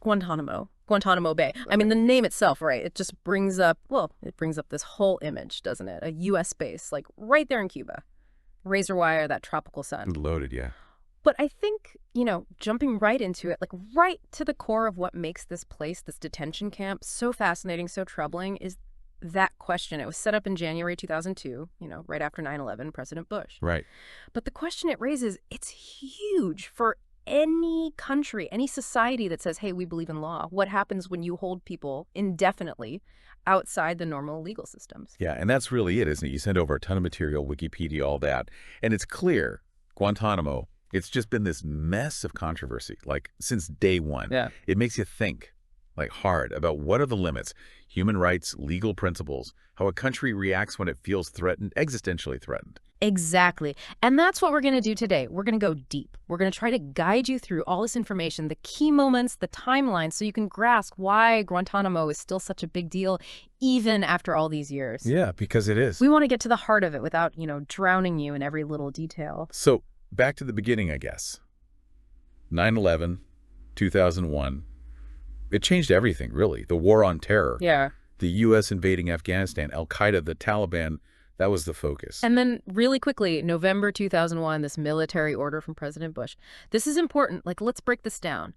Guantanamo Bay. I mean, the name itself, right? It just brings up, well, it brings up this whole image, doesn't it? A U.S. base, like right there in Cuba. Razor wire, that tropical sun. Loaded, yeah. But I think, jumping right into it, like right to the core of what makes this place, this detention camp, so fascinating, so troubling is that question. It was set up in January 2002, right after 9/11, President Bush. Right. But the question it raises, it's huge for any country, any society that says, hey, we believe in law. What happens when you hold people indefinitely outside the normal legal systems? Yeah, and that's really it, isn't it? You send over a ton of material, Wikipedia, all that, and it's clear, Guantanamo, it's just been this mess of controversy, like since day one. Yeah. It makes you think, like hard, about what are the limits, human rights, legal principles, how a country reacts when it feels threatened, existentially threatened. Exactly. And that's what we're going to do today. We're going to go deep. We're going to try to guide you through all this information, the key moments, the timeline, so you can grasp why Guantanamo is still such a big deal, even after all these years. Yeah, because it is. We want to get to the heart of it without, drowning you in every little detail. So back to the beginning, I guess. 9/11, 2001. It changed everything, really. The war on terror. Yeah. The U.S. invading Afghanistan, Al-Qaeda, the Taliban, that was the focus. And then really quickly, November 2001, this military order from President Bush. This is important. Like, let's break this down.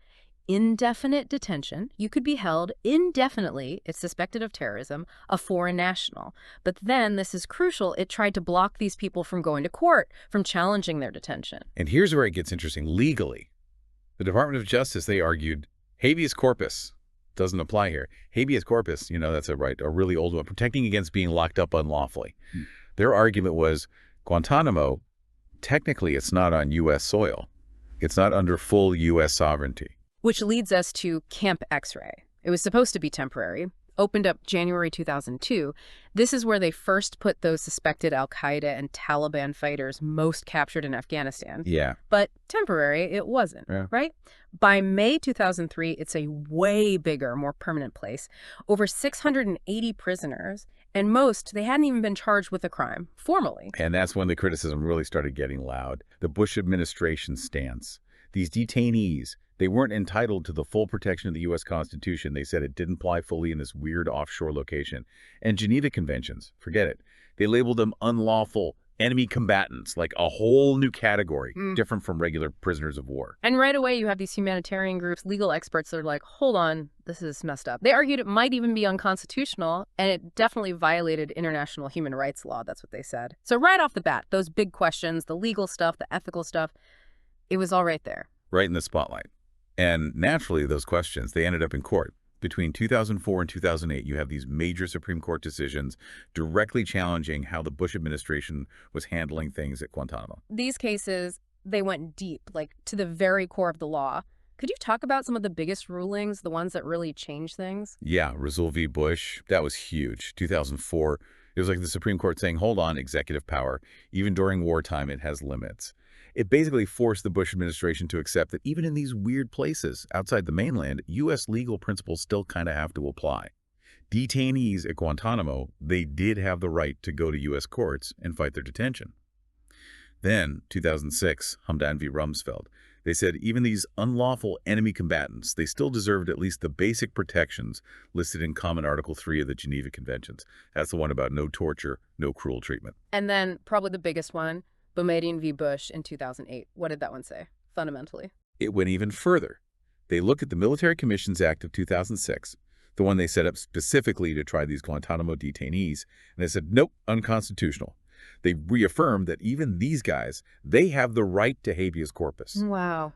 Indefinite detention. You could be held indefinitely if suspected of terrorism, a foreign national. But then, this is crucial, it tried to block these people from going to court, from challenging their detention. And here's where it gets interesting. Legally, the Department of Justice, they argued, habeas corpus doesn't apply here. Habeas corpus, that's a really old one, protecting against being locked up unlawfully. Their argument was Guantanamo, technically it's not on U.S. soil. It's not under full U.S. sovereignty. Which leads us to Camp X-Ray. It was supposed to be temporary, opened up January 2002. This is where they first put those suspected al-Qaeda and Taliban fighters most captured in Afghanistan. Yeah. But temporary, it wasn't, right? By May 2003, it's a way bigger, more permanent place. Over 680 prisoners, and most, they hadn't even been charged with a crime, formally. And that's when the criticism really started getting loud. The Bush administration stance. These detainees, they weren't entitled to the full protection of the U.S. Constitution. They said it didn't apply fully in this weird offshore location. And Geneva Conventions, forget it. They labeled them unlawful enemy combatants, like a whole new category, different from regular prisoners of war. And right away, you have these humanitarian groups, legal experts that are like, hold on, this is messed up. They argued it might even be unconstitutional, and it definitely violated international human rights law. That's what they said. So right off the bat, those big questions, the legal stuff, the ethical stuff, it was all right there. Right in the spotlight. And naturally, those questions, they ended up in court. Between 2004 and 2008, you have these major Supreme Court decisions directly challenging how the Bush administration was handling things at Guantanamo. These cases, they went deep, like to the very core of the law. Could you talk about some of the biggest rulings, the ones that really changed things? Yeah, Rasul v. Bush, that was huge. 2004, it was like the Supreme Court saying, hold on, executive power. Even during wartime, it has limits. It basically forced the Bush administration to accept that even in these weird places outside the mainland, U.S. legal principles still kind of have to apply. Detainees at Guantanamo, they did have the right to go to U.S. courts and fight their detention. Then, 2006, Hamdan v. Rumsfeld, they said even these unlawful enemy combatants, they still deserved at least the basic protections listed in Common Article 3 of the Geneva Conventions. That's the one about no torture, no cruel treatment. And then probably the biggest one, Boumediene v. Bush in 2008. What did that one say, fundamentally? It went even further. They looked at the Military Commissions Act of 2006, the one they set up specifically to try these Guantanamo detainees, and they said, nope, unconstitutional. They reaffirmed that even these guys, they have the right to habeas corpus. Wow.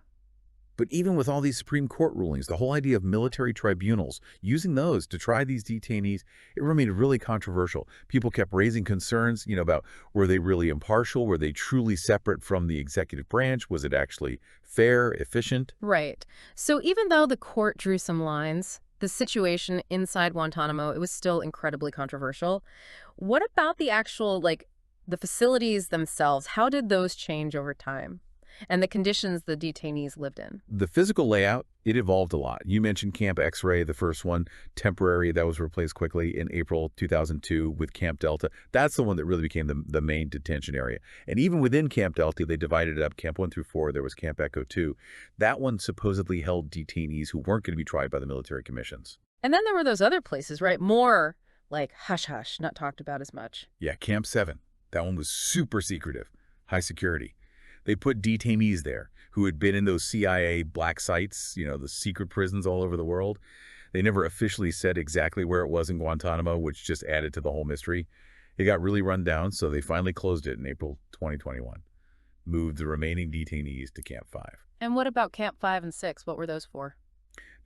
But even with all these Supreme Court rulings, the whole idea of military tribunals, using those to try these detainees, it remained really controversial. People kept raising concerns, about were they really impartial? Were they truly separate from the executive branch? Was it actually fair, efficient? Right. So even though the court drew some lines, the situation inside Guantanamo, it was still incredibly controversial. What about the actual, the facilities themselves? How did those change over time? And the conditions the detainees lived in. The physical layout, it evolved a lot. You mentioned Camp X-Ray, the first one, temporary, that was replaced quickly in April 2002 with Camp Delta. That's the one that really became the main detention area. And even within Camp Delta, they divided it up. Camp 1 through 4, there was Camp Echo 2. That one supposedly held detainees who weren't going to be tried by the military commissions. And then there were those other places, right? More like hush-hush, not talked about as much. Yeah, Camp 7. That one was super secretive, high security. They put detainees there who had been in those CIA black sites, the secret prisons all over the world. They never officially said exactly where it was in Guantanamo, which just added to the whole mystery. It got really run down, so they finally closed it in April 2021. Moved the remaining detainees to Camp 5. And what about Camp 5 and 6? What were those for?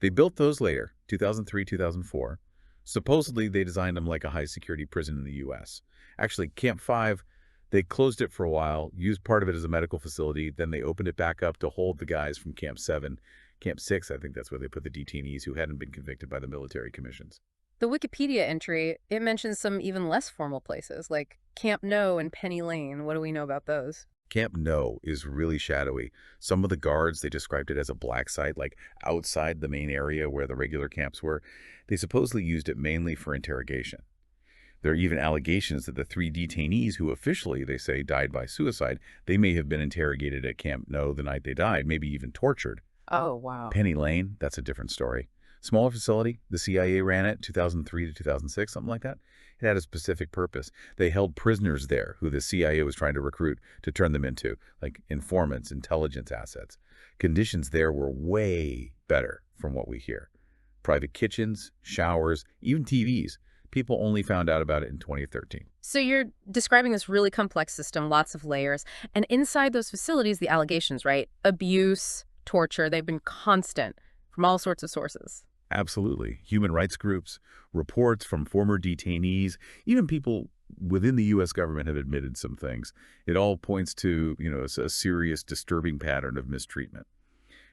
They built those later, 2003, 2004. Supposedly, they designed them like a high-security prison in the U.S. Actually, Camp 5, they closed it for a while, used part of it as a medical facility, then they opened it back up to hold the guys from Camp 7. Camp 6, I think that's where they put the detainees who hadn't been convicted by the military commissions. The Wikipedia entry, it mentions some even less formal places, like Camp No and Penny Lane. What do we know about those? Camp No is really shadowy. Some of the guards, they described it as a black site, like outside the main area where the regular camps were. They supposedly used it mainly for interrogation. There are even allegations that the 3 detainees who officially, they say, died by suicide, they may have been interrogated at Camp No the night they died, maybe even tortured. Oh, wow. Penny Lane, that's a different story. Smaller facility, the CIA ran it 2003 to 2006, something like that. It had a specific purpose. They held prisoners there who the CIA was trying to recruit to turn them into, like informants, intelligence assets. Conditions there were way better from what we hear. Private kitchens, showers, even TVs. People only found out about it in 2013. So you're describing this really complex system, lots of layers. And inside those facilities, the allegations, right? Abuse, torture, they've been constant from all sorts of sources. Absolutely. Human rights groups, reports from former detainees, even people within the U.S. government have admitted some things. It all points to, a serious, disturbing pattern of mistreatment.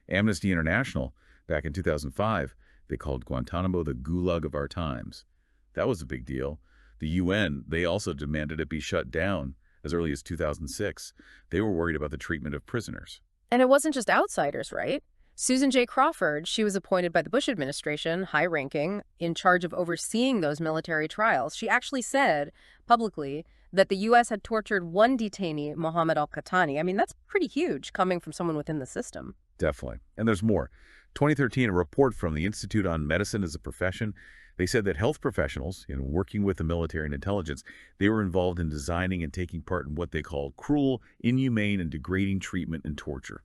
Amnesty International, back in 2005, they called Guantanamo the gulag of our times. That was a big deal. The UN, they also demanded it be shut down as early as 2006. They were worried about the treatment of prisoners. And it wasn't just outsiders, right? Susan J. Crawford, she was appointed by the Bush administration, high-ranking, in charge of overseeing those military trials. She actually said publicly that the U.S. had tortured one detainee, Mohammed al-Qahtani. I mean, that's pretty huge coming from someone within the system. Definitely. And there's more. 2013, a report from the Institute on Medicine as a Profession, they said that health professionals, working with the military and intelligence, they were involved in designing and taking part in what they called cruel, inhumane, and degrading treatment and torture.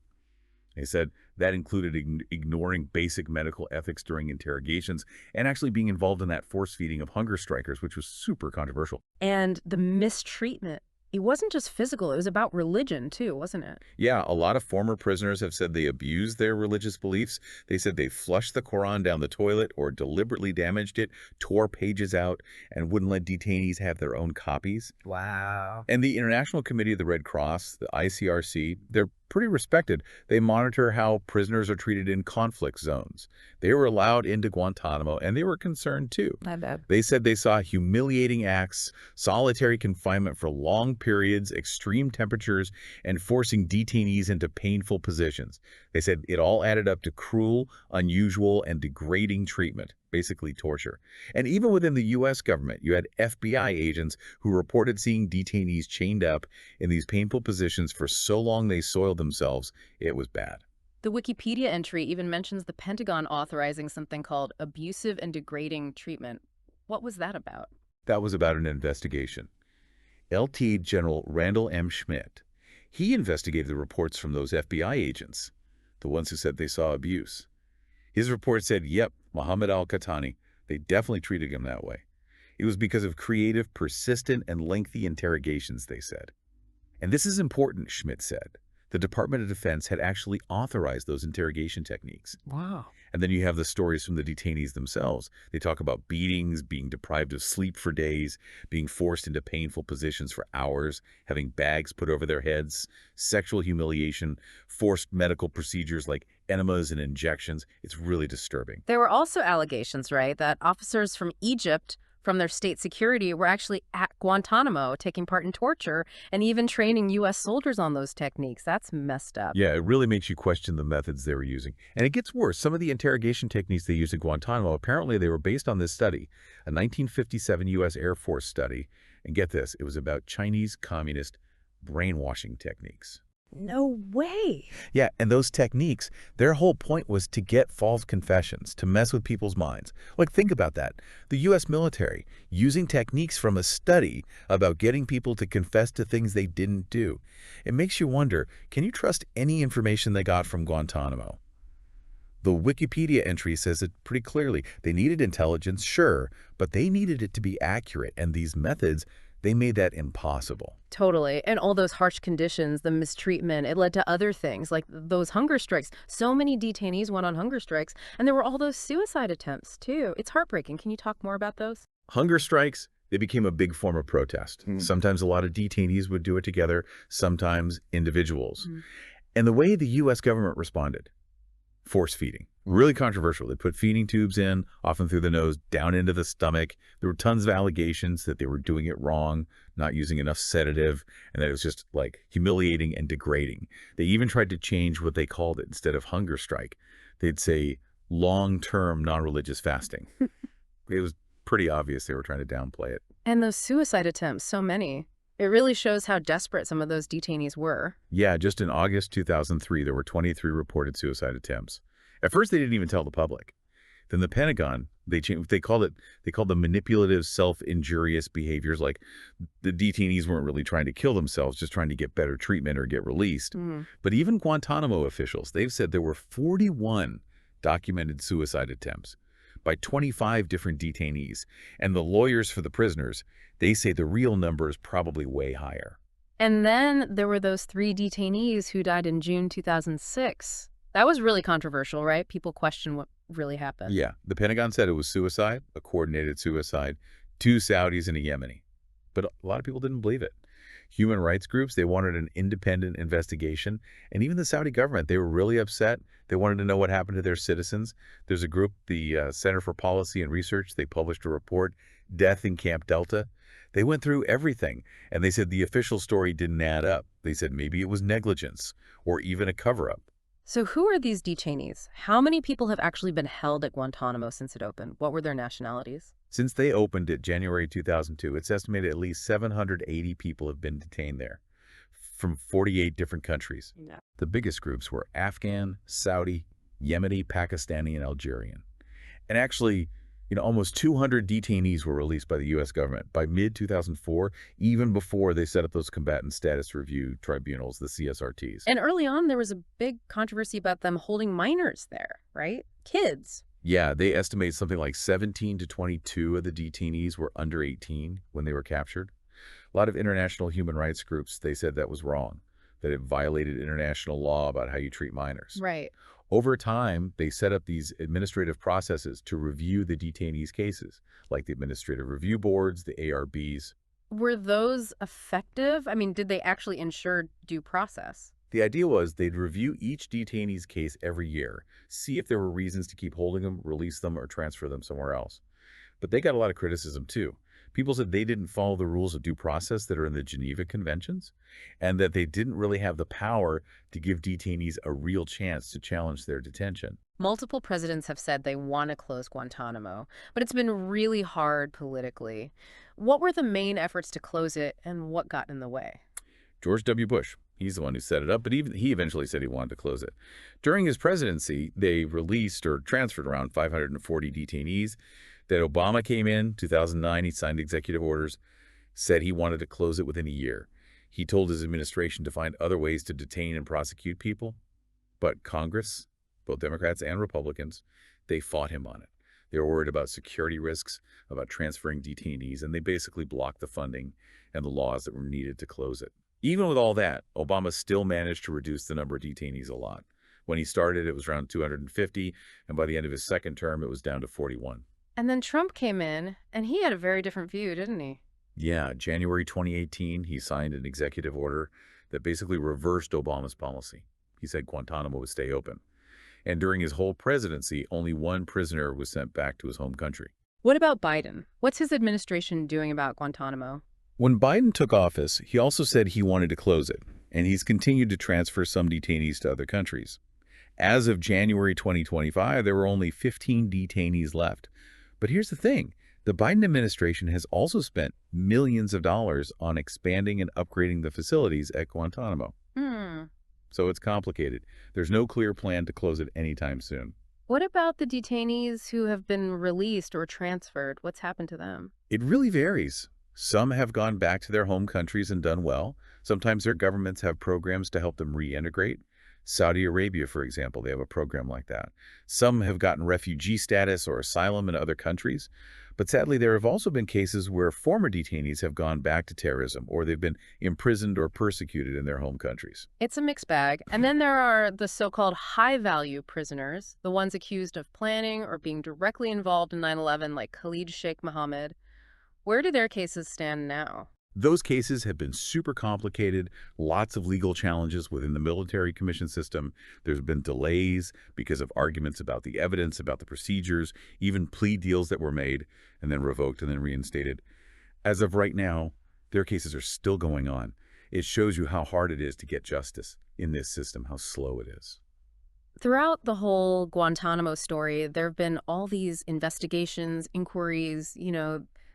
They said that included ignoring basic medical ethics during interrogations and actually being involved in that force feeding of hunger strikers, which was super controversial. And the mistreatment, it wasn't just physical, it was about religion too, wasn't it? Yeah, a lot of former prisoners have said they abused their religious beliefs. They said they flushed the Quran down the toilet or deliberately damaged it, tore pages out, and wouldn't let detainees have their own copies. Wow. And the International Committee of the Red Cross, the ICRC, they're pretty respected. They monitor how prisoners are treated in conflict zones. They were allowed into Guantanamo, and they were concerned too. I bet. They said they saw humiliating acts, solitary confinement for long periods, extreme temperatures, and forcing detainees into painful positions. They said it all added up to cruel, unusual, and degrading treatment, basically torture. And even within the U.S. government, you had FBI agents who reported seeing detainees chained up in these painful positions for so long they soiled themselves, it was bad. The Wikipedia entry even mentions the Pentagon authorizing something called abusive and degrading treatment. What was that about? That was about an investigation. LT General Randall M. Schmidt, he investigated the reports from those FBI agents, the ones who said they saw abuse. His report said, yep, Mohammed al-Qahtani, they definitely treated him that way. It was because of creative, persistent, and lengthy interrogations, they said. And this is important, Schmidt said. The Department of Defense had actually authorized those interrogation techniques. Wow. And then you have the stories from the detainees themselves. They talk about beatings, being deprived of sleep for days, being forced into painful positions for hours, having bags put over their heads, sexual humiliation, forced medical procedures like enemas and injections. It's really disturbing. There were also allegations, right, that officers from Egypt from their state security were actually at Guantanamo, taking part in torture and even training U.S. soldiers on those techniques. That's messed up. Yeah, it really makes you question the methods they were using. And it gets worse. Some of the interrogation techniques they used at Guantanamo, apparently they were based on this study, a 1957 U.S. Air Force study. And get this, it was about Chinese communist brainwashing techniques. No way. Yeah, and those techniques, their whole point was to get false confessions, to mess with people's minds. Like, think about that. The U.S. military using techniques from a study about getting people to confess to things they didn't do. It makes you wonder, can you trust any information they got from Guantanamo? The Wikipedia entry says it pretty clearly. They needed intelligence, sure, but they needed it to be accurate, and these methods, they made that impossible. Totally. And all those harsh conditions, the mistreatment, it led to other things like those hunger strikes. So many detainees went on hunger strikes, and there were all those suicide attempts, too. It's heartbreaking. Can you talk more about those? Hunger strikes, they became a big form of protest. Sometimes a lot of detainees would do it together, sometimes individuals. And the way the U.S. government responded, force feeding. Really controversial. They put feeding tubes in, often through the nose, down into the stomach. There were tons of allegations that they were doing it wrong, not using enough sedative, and that it was just like humiliating and degrading. They even tried to change what they called it. Instead of hunger strike, they'd say long-term non-religious fasting. It was pretty obvious they were trying to downplay it. And those suicide attempts, so many. It really shows how desperate some of those detainees were. Yeah, just in August 2003, there were 23 reported suicide attempts. At first, they didn't even tell the public. Then the Pentagon, they called them manipulative, self-injurious behaviors, like the detainees weren't really trying to kill themselves, just trying to get better treatment or get released. But even Guantanamo officials, they've said there were 41 documented suicide attempts by 25 different detainees. And the lawyers for the prisoners, they say the real number is probably way higher. And then there were those 3 detainees who died in June 2006. That was really controversial, right? People question what really happened. Yeah, the Pentagon said it was suicide, a coordinated suicide, 2 Saudis and a Yemeni. But a lot of people didn't believe it. Human rights groups, they wanted an independent investigation. And even the Saudi government, they were really upset. They wanted to know what happened to their citizens. There's a group, the Center for Policy and Research, they published a report, Death in Camp Delta. They went through everything, and they said the official story didn't add up. They said maybe it was negligence or even a cover-up. So who are these detainees? How many people have actually been held at Guantanamo since it opened? What were their nationalities? Since they opened it January 2002, it's estimated at least 780 people have been detained there from 48 different countries. Yeah. The biggest groups were Afghan, Saudi, Yemeni, Pakistani, and Algerian. And actually, almost 200 detainees were released by the U.S. government by mid-2004, even before they set up those combatant status review tribunals, the CSRTs. And early on, there was a big controversy about them holding minors there, right? Kids. Yeah, they estimate something like 17 to 22 of the detainees were under 18 when they were captured. A lot of international human rights groups, they said that was wrong, that it violated international law about how you treat minors. Right. Over time, they set up these administrative processes to review the detainees' cases, like the Administrative Review Boards, the ARBs. Were those effective? I mean, did they actually ensure due process? The idea was they'd review each detainee's case every year, see if there were reasons to keep holding them, release them, or transfer them somewhere else. But they got a lot of criticism, too. People said they didn't follow the rules of due process that are in the Geneva Conventions, and that they didn't really have the power to give detainees a real chance to challenge their detention. Multiple presidents have said they want to close Guantanamo, but it's been really hard politically. What were the main efforts to close it, and what got in the way? George W. Bush, he's the one who set it up, but even he eventually said he wanted to close it. During his presidency, they released or transferred around 540 detainees. That Obama came in 2009, he signed executive orders, said he wanted to close it within a year. He told his administration to find other ways to detain and prosecute people. But Congress, both Democrats and Republicans, they fought him on it. They were worried about security risks, about transferring detainees, and they basically blocked the funding and the laws that were needed to close it. Even with all that, Obama still managed to reduce the number of detainees a lot. When he started, it was around 250, and by the end of his second term, it was down to 41. And then Trump came in, and he had a very different view, didn't he? Yeah, January 2018, he signed an executive order that basically reversed Obama's policy. He said Guantanamo would stay open. And during his whole presidency, only 1 prisoner was sent back to his home country. What about Biden? What's his administration doing about Guantanamo? When Biden took office, he also said he wanted to close it, and he's continued to transfer some detainees to other countries. As of January 2025, there were only 15 detainees left. But here's the thing. The Biden administration has also spent millions of dollars on expanding and upgrading the facilities at Guantanamo. Hmm. So it's complicated. There's no clear plan to close it anytime soon. What about the detainees who have been released or transferred? What's happened to them? It really varies. Some have gone back to their home countries and done well. Sometimes their governments have programs to help them reintegrate. Saudi Arabia, for example, they have a program like that. Some have gotten refugee status or asylum in other countries. But sadly, there have also been cases where former detainees have gone back to terrorism or they've been imprisoned or persecuted in their home countries. It's a mixed bag. And then there are the so-called high-value prisoners, the ones accused of planning or being directly involved in 9/11, like Khalid Sheikh Mohammed. Where do their cases stand now? Those cases have been super complicated, lots of legal challenges within the military commission system. There's been delays because of arguments about the evidence, about the procedures, even plea deals that were made and then revoked and then reinstated. As of right now, their cases are still going on. It shows you how hard it is to get justice in this system, how slow it is. Throughout the whole Guantanamo story, there have been all these investigations, inquiries,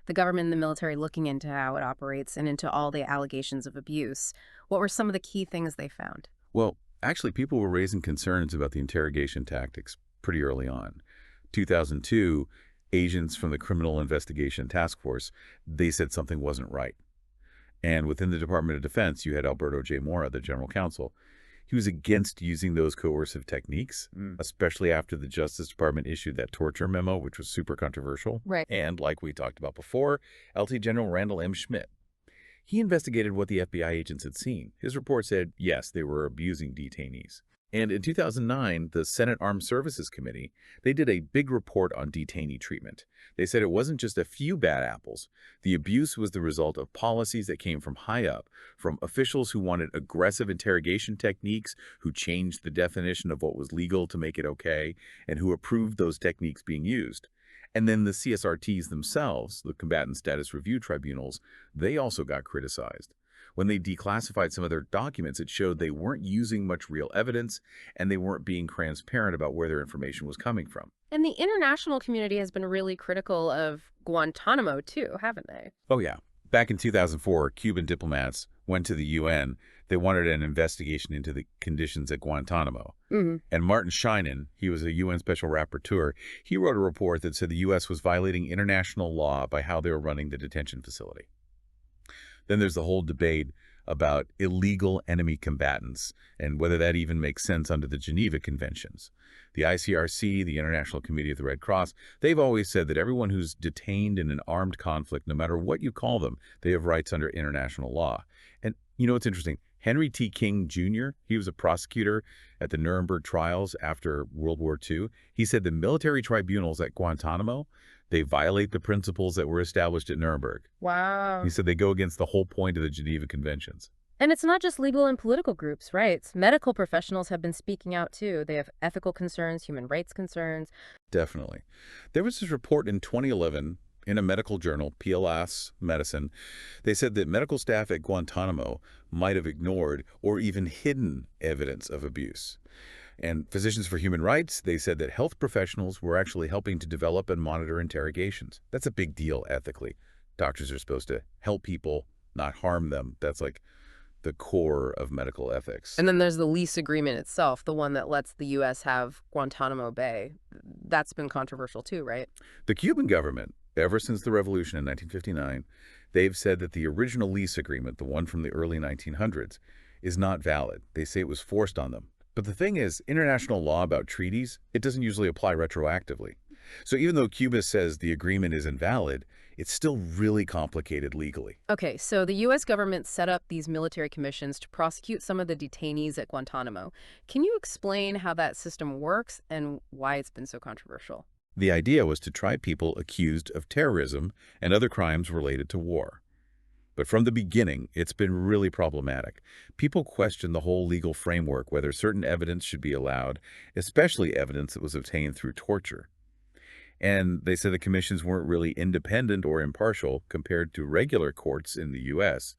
the government and the military looking into how it operates and into all the allegations of abuse. What were some of the key things they found? Well, actually, people were raising concerns about the interrogation tactics pretty early on. 2002, agents from the Criminal Investigation Task Force, they said something wasn't right. And within the Department of Defense, you had Alberto J. Mora, the general counsel. He was against using those coercive techniques, especially after the Justice Department issued that torture memo, which was super controversial. Right. And like we talked about before, LT General Randall M. Schmidt. He investigated what the FBI agents had seen. His report said, yes, they were abusing detainees. And in 2009, the Senate Armed Services Committee, they did a big report on detainee treatment. They said it wasn't just a few bad apples. The abuse was the result of policies that came from high up, from officials who wanted aggressive interrogation techniques, who changed the definition of what was legal to make it okay, and who approved those techniques being used. And then the CSRTs themselves, the Combatant Status Review Tribunals, they also got criticized. When they declassified some of their documents, it showed they weren't using much real evidence and they weren't being transparent about where their information was coming from. And the international community has been really critical of Guantanamo, too, haven't they? Oh, yeah. Back in 2004, Cuban diplomats went to the UN. They wanted an investigation into the conditions at Guantanamo. And Martin Scheinin, he was a UN Special Rapporteur, he wrote a report that said the U.S. was violating international law by how they were running the detention facility. Then there's the whole debate about illegal enemy combatants and whether that even makes sense under the Geneva Conventions. The ICRC, the International Committee of the Red Cross, they've always said that everyone who's detained in an armed conflict, no matter what you call them, they have rights under international law. And you know what's interesting? Henry T. King Jr., he was a prosecutor at the Nuremberg trials after World War II. He said the military tribunals at Guantanamo, they violate the principles that were established at Nuremberg. Wow. He said they go against the whole point of the Geneva Conventions. And it's not just legal and political groups, right? Medical professionals have been speaking out, too. They have ethical concerns, human rights concerns. Definitely. There was this report in 2011 in a medical journal, PLS Medicine. They said that medical staff at Guantanamo might have ignored or even hidden evidence of abuse. And Physicians for Human Rights, they said that health professionals were actually helping to develop and monitor interrogations. That's a big deal ethically. Doctors are supposed to help people, not harm them. That's like the core of medical ethics. And then there's the lease agreement itself, the one that lets the U.S. have Guantanamo Bay. That's been controversial too, right? The Cuban government, ever since the revolution in 1959, they've said that the original lease agreement, the one from the early 1900s, is not valid. They say it was forced on them. But the thing is, international law about treaties, it doesn't usually apply retroactively. So even though Cuba says the agreement is invalid, it's still really complicated legally. Okay, so the U.S. government set up these military commissions to prosecute some of the detainees at Guantanamo. Can you explain how that system works and why it's been so controversial? The idea was to try people accused of terrorism and other crimes related to war. But from the beginning, it's been really problematic. People question the whole legal framework, whether certain evidence should be allowed, especially evidence that was obtained through torture. And they said the commissions weren't really independent or impartial compared to regular courts in the U.S.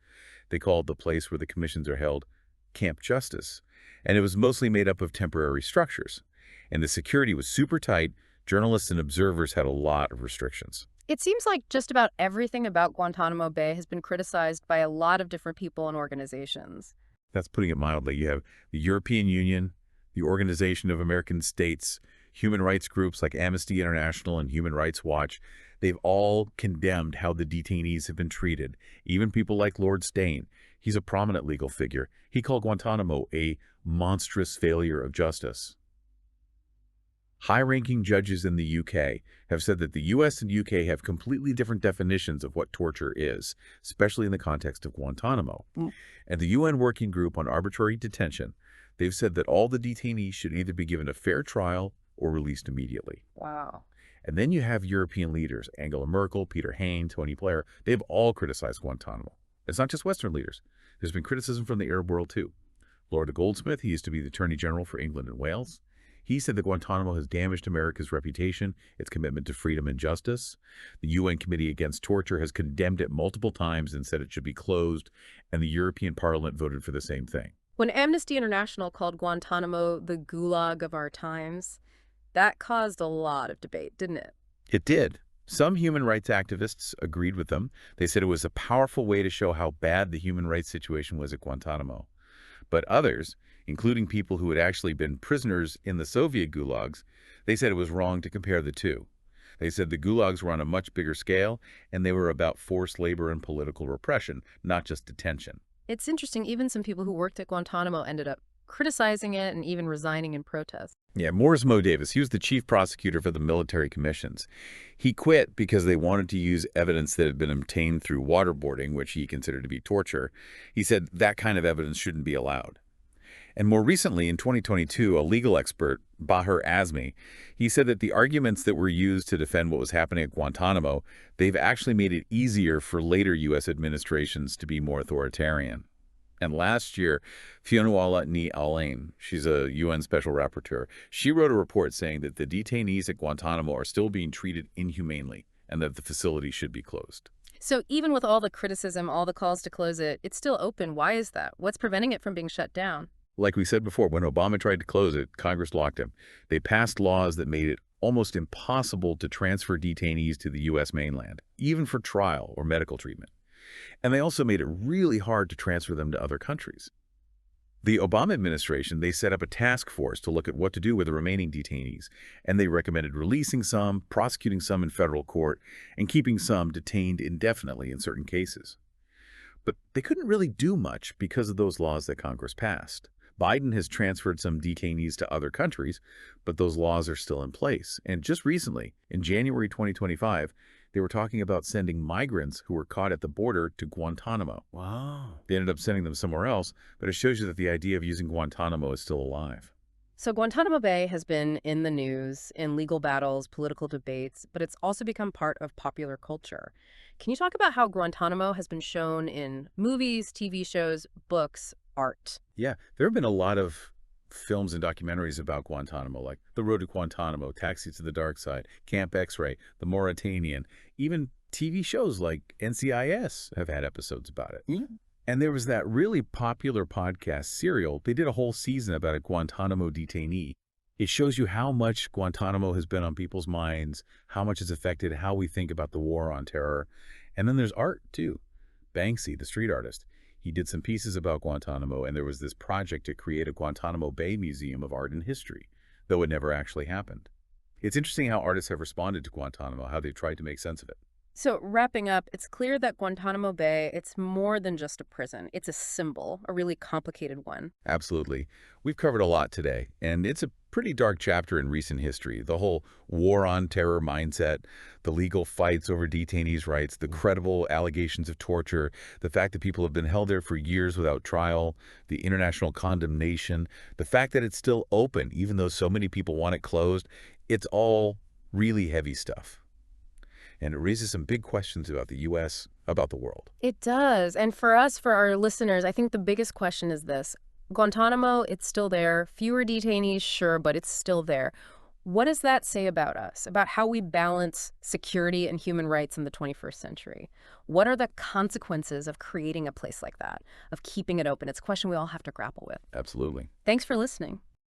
They called the place where the commissions are held Camp Justice. And it was mostly made up of temporary structures. And the security was super tight. Journalists and observers had a lot of restrictions. It seems like just about everything about Guantanamo Bay has been criticized by a lot of different people and organizations. That's putting it mildly. You have the European Union, the Organization of American States, human rights groups like Amnesty International and Human Rights Watch. They've all condemned how the detainees have been treated. Even people like Lord Stain. He's a prominent legal figure. He called Guantanamo a monstrous failure of justice. High-ranking judges in the UK have said that the US and UK have completely different definitions of what torture is, especially in the context of Guantanamo. And the UN Working Group on Arbitrary Detention, they've said that all the detainees should either be given a fair trial or released immediately. Wow. And then you have European leaders, Angela Merkel, Peter Hain, Tony Blair. They've all criticized Guantanamo. It's not just Western leaders. There's been criticism from the Arab world, too. Lord Goldsmith, he used to be the Attorney General for England and Wales. He said that Guantanamo has damaged America's reputation, its commitment to freedom and justice. The UN Committee Against Torture has condemned it multiple times and said it should be closed, and the European Parliament voted for the same thing. When Amnesty International called Guantanamo the gulag of our times, that caused a lot of debate, didn't it? It did. Some human rights activists agreed with them. They said it was a powerful way to show how bad the human rights situation was at Guantanamo. But others, including people who had actually been prisoners in the Soviet gulags, they said it was wrong to compare the two. They said the gulags were on a much bigger scale, and they were about forced labor and political repression, not just detention. It's interesting, even some people who worked at Guantanamo ended up criticizing it and even resigning in protest. Yeah, Morris Mo Davis, he was the chief prosecutor for the military commissions. He quit because they wanted to use evidence that had been obtained through waterboarding, which he considered to be torture. He said that kind of evidence shouldn't be allowed. And more recently, in 2022, a legal expert, Baher Azmi, he said that the arguments that were used to defend what was happening at Guantanamo, they've actually made it easier for later U.S. administrations to be more authoritarian. And last year, Fionnuala Ni Alain, she's a UN special rapporteur, she wrote a report saying that the detainees at Guantanamo are still being treated inhumanely and that the facility should be closed. So even with all the criticism, all the calls to close it, it's still open. Why is that? What's preventing it from being shut down? Like we said before, when Obama tried to close it, Congress locked him. They passed laws that made it almost impossible to transfer detainees to the U.S. mainland, even for trial or medical treatment. And they also made it really hard to transfer them to other countries. The Obama administration, they set up a task force to look at what to do with the remaining detainees, and they recommended releasing some, prosecuting some in federal court, and keeping some detained indefinitely in certain cases. But they couldn't really do much because of those laws that Congress passed. Biden has transferred some detainees to other countries, but those laws are still in place. And just recently, in January 2025, they were talking about sending migrants who were caught at the border to Guantanamo. Wow. They ended up sending them somewhere else, but it shows you that the idea of using Guantanamo is still alive. So Guantanamo Bay has been in the news, in legal battles, political debates, but it's also become part of popular culture. Can you talk about how Guantanamo has been shown in movies, TV shows, books, art? Yeah, there have been a lot of films and documentaries about Guantanamo, like The Road to Guantanamo, Taxi to the Dark Side, Camp X-Ray, The Mauritanian. Even TV shows like NCIS have had episodes about it. Yeah. And there was that really popular podcast, Serial. They did a whole season about a Guantanamo detainee. It shows you how much Guantanamo has been on people's minds, how much it's affected how we think about the war on terror. And then there's art, too. Banksy, the street artist, he did some pieces about Guantanamo, and there was this project to create a Guantanamo Bay Museum of Art and History, though it never actually happened. It's interesting how artists have responded to Guantanamo, how they've tried to make sense of it. So wrapping up, it's clear that Guantanamo Bay, it's more than just a prison. It's a symbol, a really complicated one. Absolutely. We've covered a lot today, and it's a pretty dark chapter in recent history. The whole war on terror mindset, the legal fights over detainees' rights, the credible allegations of torture, the fact that people have been held there for years without trial, the international condemnation, the fact that it's still open, even though so many people want it closed. It's all really heavy stuff. And it raises some big questions about the U.S., about the world. It does. And for us, for our listeners, I think the biggest question is this. Guantanamo, it's still there. Fewer detainees, sure, but it's still there. What does that say about us, about how we balance security and human rights in the 21st century? What are the consequences of creating a place like that, of keeping it open? It's a question we all have to grapple with. Absolutely. Thanks for listening.